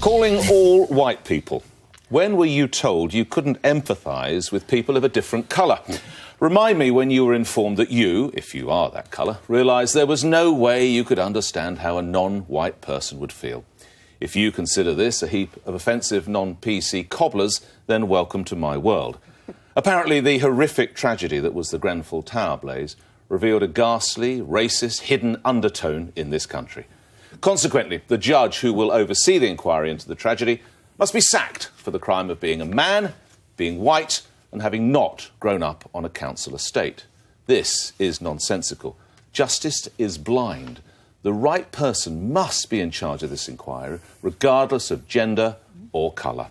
Calling all white people. When were you told you couldn't empathise with people of a different colour? Remind me when you were informed that you, if you are that colour, realised there was no way you could understand how a non-white person would feel. If you consider this a heap of offensive non-PC cobblers, then welcome to my world. Apparently, the horrific tragedy that was the Grenfell Tower blaze revealed a ghastly, racist, hidden undertone in this country. Consequently, the judge who will oversee the inquiry into the tragedy must be sacked for the crime of being a man, being white, and having not grown up on a council estate. This is nonsensical. Justice is blind. The right person must be in charge of this inquiry, regardless of gender or colour.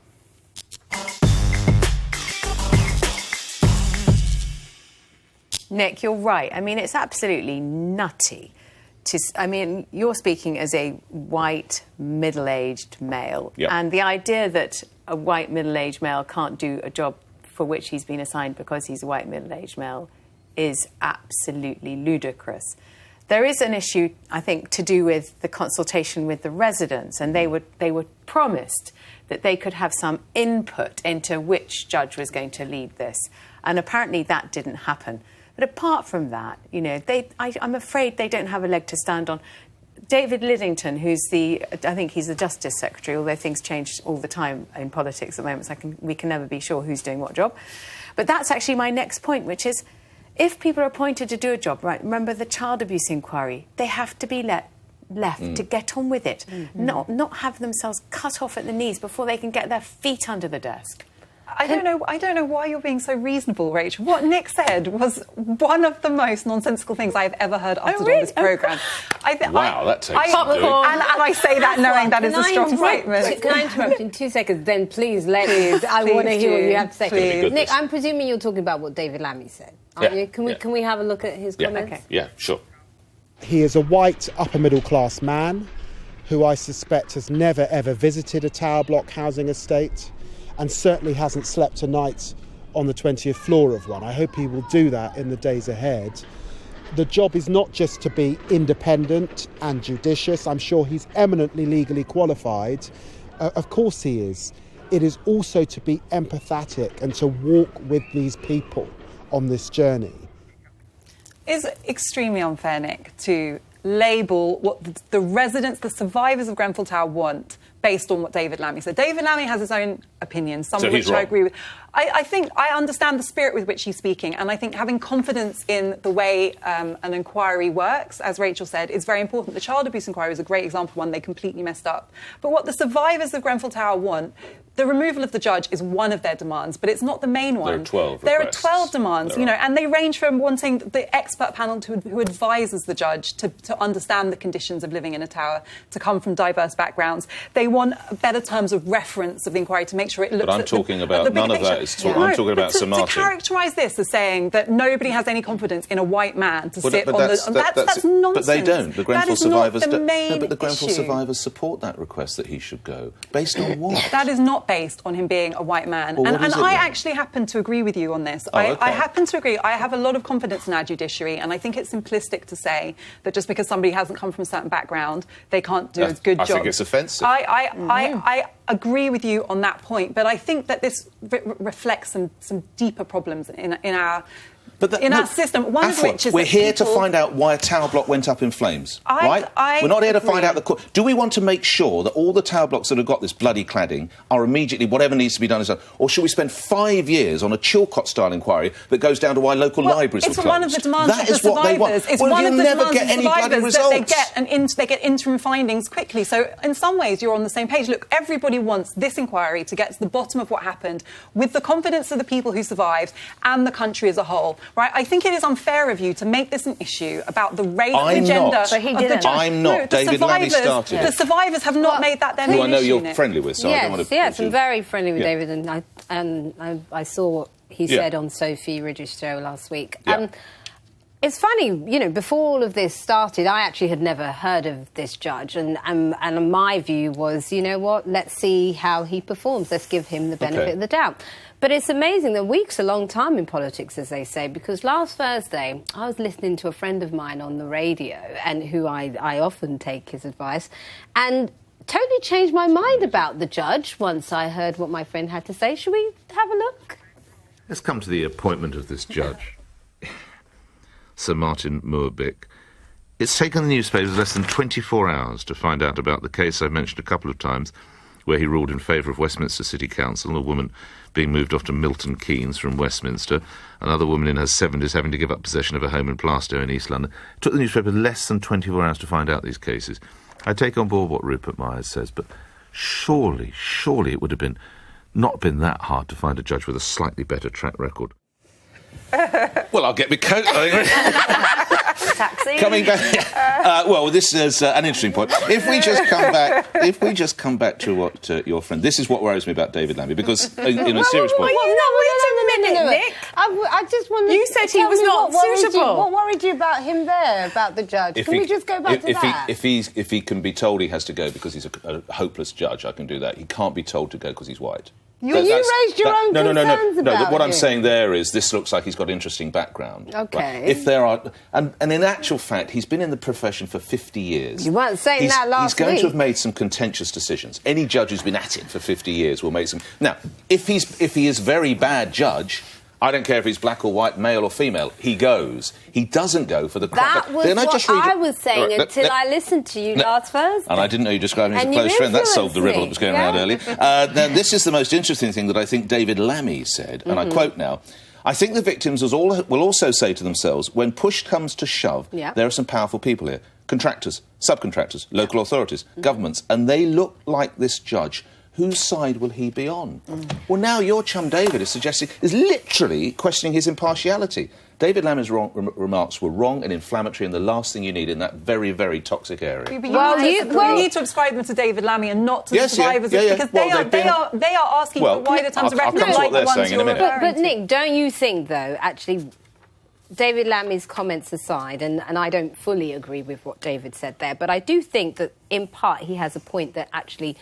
Nick, you're right. I mean, it's absolutely nutty. You're speaking as a white, middle-aged male. Yep. And the idea that a white, middle-aged male can't do a job for which he's been assigned because he's a white, middle-aged male is absolutely ludicrous. There is an issue, I think, to do with the consultation with the residents, and they were promised that they could have some input into which judge was going to lead this. And apparently that didn't happen. But apart from that, you know, I'm afraid they don't have a leg to stand on. David Lidington, I think he's the Justice Secretary, although things change all the time in politics at the moment, so we can never be sure who's doing what job. But that's actually my next point, which is, if people are appointed to do a job, right, remember the child abuse inquiry, they have to be left to get on with it, not have themselves cut off at the knees before they can get their feet under the desk. I don't know why you're being so reasonable, Rachel. What Nick said was one of the most nonsensical things I've ever heard uttered on this programme. Wow, that takes some doing. And I say that knowing that is a strong statement. Can I interrupt in 2 seconds? Then please let me. I want to hear what you have to say. Please. Nick, I'm presuming you're talking about what David Lammy said, aren't you? Can we have a look at his comments? Okay. Yeah, sure. He is a white, upper-middle-class man who I suspect has never, ever visited a tower block housing estate and certainly hasn't slept a night on the 20th floor of one. I hope he will do that in the days ahead. The job is not just to be independent and judicious. I'm sure he's eminently legally qualified. Of course he is. It is also to be empathetic and to walk with these people on this journey. It's extremely unfair, Nick, to label what the residents, the survivors of Grenfell Tower want based on what David Lammy said. David Lammy has his own opinions, some of which I agree with. I think I understand the spirit with which he's speaking, and I think having confidence in the way an inquiry works, as Rachel said, is very important. The child abuse inquiry is a great example of one they completely messed up. But what the survivors of Grenfell Tower want, the removal of the judge is one of their demands, but it's not the main one. There are 12 There requests. are 12 demands, you know, and they range from wanting the expert panel who advises the judge to understand the conditions of living in a tower, to come from diverse backgrounds. They want better terms of reference of the inquiry to make sure it looks But I'm talking about none of that. I'm talking about Sir Martin. To characterise this as saying that nobody has any confidence in a white man to sit on that's that's nonsense. But they don't. The Grenfell survivors don't. No, but the Grenfell survivors support that request that he should go. Based on what? That is not based on him being a white man. Well, and I actually happen to agree with you on this. Okay. I happen to agree. I have a lot of confidence in our judiciary, and I think it's simplistic to say that just because somebody hasn't come from a certain background, they can't do a good job. I think it's offensive. I agree with you on that point, but I think that this reflects some deeper problems in our system. One of which is we're here to find out why a tower block went up in flames, right? We're not here to find out the... Do we want to make sure that all the tower blocks that have got this bloody cladding are immediately, whatever needs to be done is done? Or should we spend 5 years on a Chilcot-style inquiry that goes down to why local libraries were closed? It's one of the demands of the survivors. It's one of the demands of the survivors that they get interim findings quickly. So in some ways, you're on the same page. Look, everybody wants this inquiry to get to the bottom of what happened with the confidence of the people who survived and the country as a whole. Right? I think it is unfair of you to make this an issue about the race and the gender of the judge. I'm not. No, David Lammy started The survivors have not made that their main issue. Who I know you're friendly with, so I don't want to... Yes, I'm very friendly with David, and I saw what he said on Sophie Ridge's show last week. It's funny, you know, before all of this started, I actually had never heard of this judge, and my view was, you know what, let's see how he performs. Let's give him the benefit of the doubt. But it's amazing that a week's a long time in politics, as they say, because last Thursday I was listening to a friend of mine on the radio, and who I often take his advice, and totally changed my mind about the judge once I heard what my friend had to say. Shall we have a look? Let's come to the appointment of this judge, Sir Martin Moore-Bick. It's taken the newspapers less than 24 hours to find out about the case I mentioned a couple of times, where he ruled in favour of Westminster City Council, a woman being moved off to Milton Keynes from Westminster, another woman in her 70s having to give up possession of her home in Plaistow in East London. It took the newspaper less than 24 hours to find out these cases. I take on board what Rupert Myers says, but surely it would have not been that hard to find a judge with a slightly better track record. Well, I'll get my coat. Taxi. Coming back. Well, this is an interesting point. If we just come back to what your friend. This is what worries me about David Lammy, because in a serious point. Wait a minute, Nick. I just wanted. You said he was not suitable. What worried you about him there? About the judge? Can we just go back to that? If he can be told he has to go because he's a hopeless judge, I can do that. He can't be told to go because he's white. You raised your own concerns about what I'm him. saying there is this looks like he's got interesting background. Okay. Right? If there are... And in actual fact, he's been in the profession for 50 years. You weren't saying that last He's going week. to have made some contentious decisions. Any judge who's been at it for 50 years will make some... Now, if he is very bad judge... I don't care if he's black or white, male or female. He goes. He doesn't go for the... That was what I was saying until I listened to you last Thursday. And I didn't know you described him as a close friend. That solved the riddle that was going around earlier. Now, this is the most interesting thing that I think David Lammy said, and I quote now, I think the victims will also say to themselves, when push comes to shove, there are some powerful people here. Contractors, subcontractors, local authorities, governments, and they look like this judge. Whose side will he be on? Well, now your chum David is literally questioning his impartiality. David Lammy's remarks were wrong and inflammatory and the last thing you need in that very, very toxic area. You need to ascribe them to David Lammy and not to the survivors, because they are asking for wider terms of reference, like the ones you're referring to. But Nick, don't you think, though, actually... David Lammy's comments aside, and I don't fully agree with what David said there, but I do think that, in part, he has a point that actually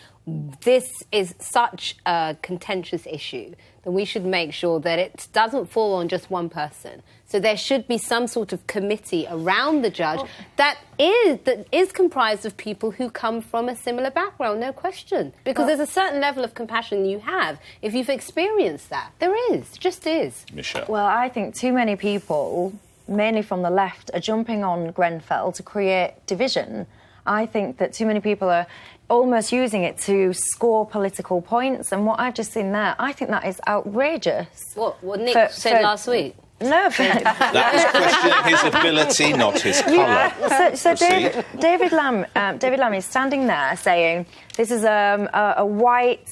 this is such a contentious issue that we should make sure that it doesn't fall on just one person. So there should be some sort of committee around the judge that is comprised of people who come from a similar background, no question. Because there's a certain level of compassion you have if you've experienced that. There is, just is. Michelle. Well, I think too many people, mainly from the left, are jumping on Grenfell to create division. I think that too many people are almost using it to score political points, and what I've just seen there, I think that is outrageous. What Nick said last week? No, that was questioning his ability, not his colour. So David Lammy is standing there saying, this is a white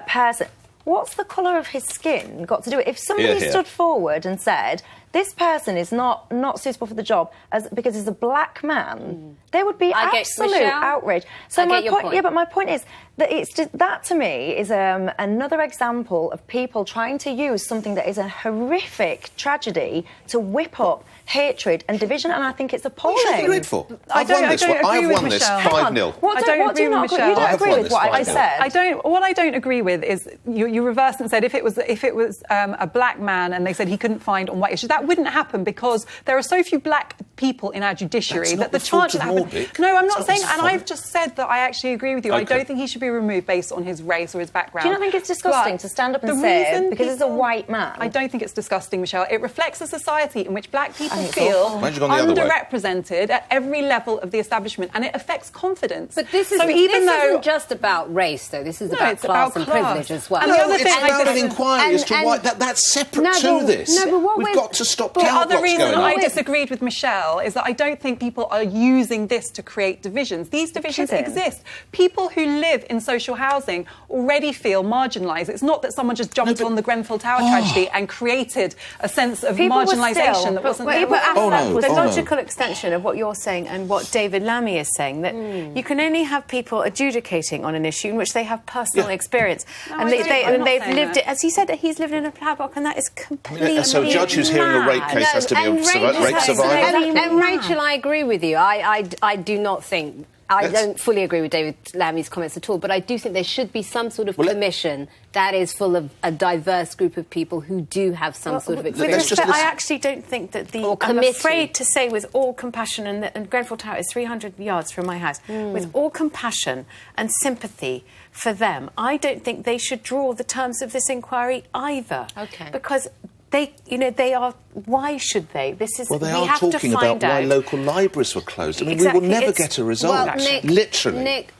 person. What's the colour of his skin got to do it? If somebody stood forward and said, this person is not suitable for the job because he's a black man, there would be absolute outrage. So my point, but my point is that that to me is another example of people trying to use something that is a horrific tragedy to whip up hatred and division, and I think it's appalling. What are you grateful for? I've won this 5-0. I don't agree with Michelle. You don't agree with what I said. What I don't agree with is you reversed and said if it was a black man and they said he couldn't find on white issues, that wouldn't happen because there are so few black people in our judiciary that the chance of happening. No, I'm not saying, and I've just said that I actually agree with you. I don't think he should be removed based on his race or his background. Do you not think it's disgusting to stand up and say because he's a white man? I don't think it's disgusting, Michelle. It reflects a society in which black people feel underrepresented at every level of the establishment, and it affects confidence. But this isn't just about race, though. This is about class and privilege as well. And the other it's about an inquiry as to why that's separate to this. We've got to stop the tower other blocks reason going on. I disagreed with Michelle is that I don't think people are using this to create divisions. These divisions exist. People who live in social housing already feel marginalised. It's not that someone just jumped on the Grenfell Tower tragedy and created a sense of marginalisation that wasn't there. The logical extension of what you're saying and what David Lammy is saying, that you can only have people adjudicating on an issue in which they have personal experience. And they've lived it, as he said, that he's lived in a tower block, and that is completely So a judge who's hearing a rape case has to be a rape survivor? And Rachel, I agree with you. I do not think I don't fully agree with David Lammy's comments at all, but I do think there should be some sort of commission that is full of a diverse group of people who do have some sort of experience. I actually don't think that I'm afraid to say with all compassion, and Grenfell Tower is 300 yards from my house, with all compassion and sympathy for them, I don't think they should draw the terms of this inquiry either. Okay. Because they are. Why should they? This is. Well, they we are have talking to find about why out. local libraries were closed. I mean, Exactly. we will never get a result. Well, Nick, literally. Nick,